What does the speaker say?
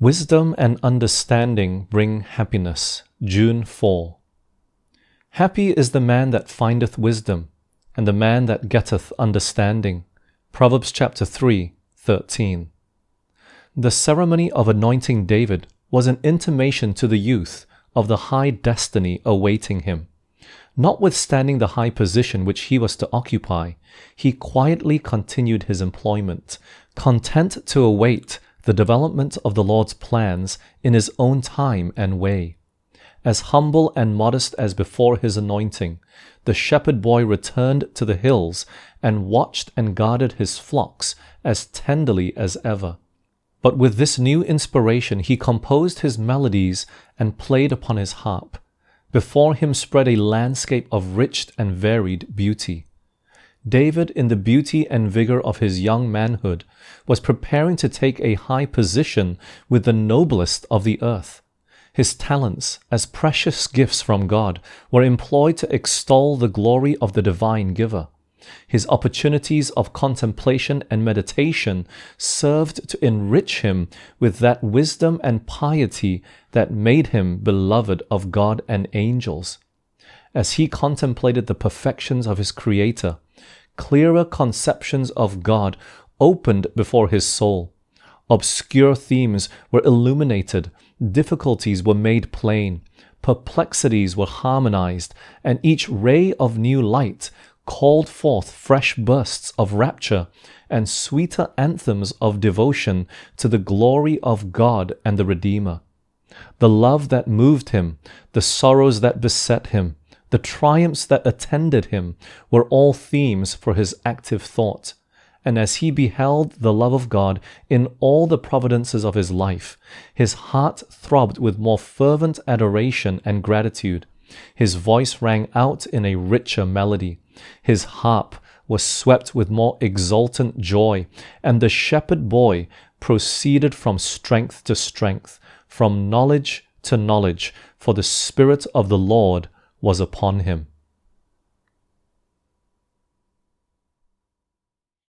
Wisdom and understanding bring happiness. June 4. Happy is the man that findeth wisdom, and the man that getteth understanding. Proverbs chapter 3:13. The ceremony of anointing David was an intimation to the youth of the high destiny awaiting him. Notwithstanding the high position which he was to occupy, he quietly continued his employment, content to await the development of the Lord's plans in his own time and way. As humble and modest as before his anointing, the shepherd boy returned to the hills and watched and guarded his flocks as tenderly as ever. But with this new inspiration he composed his melodies and played upon his harp. Before him spread a landscape of rich and varied beauty. David, in the beauty and vigor of his young manhood, was preparing to take a high position with the noblest of the earth. His talents, as precious gifts from God, were employed to extol the glory of the divine giver. His opportunities of contemplation and meditation served to enrich him with that wisdom and piety that made him beloved of God and angels. As he contemplated the perfections of his Creator, clearer conceptions of God opened before his soul. Obscure themes were illuminated, difficulties were made plain, perplexities were harmonized, and each ray of new light called forth fresh bursts of rapture and sweeter anthems of devotion to the glory of God and the Redeemer. The love that moved him, the sorrows that beset him, the triumphs that attended him were all themes for his active thought. And as he beheld the love of God in all the providences of his life, his heart throbbed with more fervent adoration and gratitude. His voice rang out in a richer melody. His harp was swept with more exultant joy, and the shepherd boy proceeded from strength to strength, from knowledge to knowledge, for the Spirit of the Lord was upon him.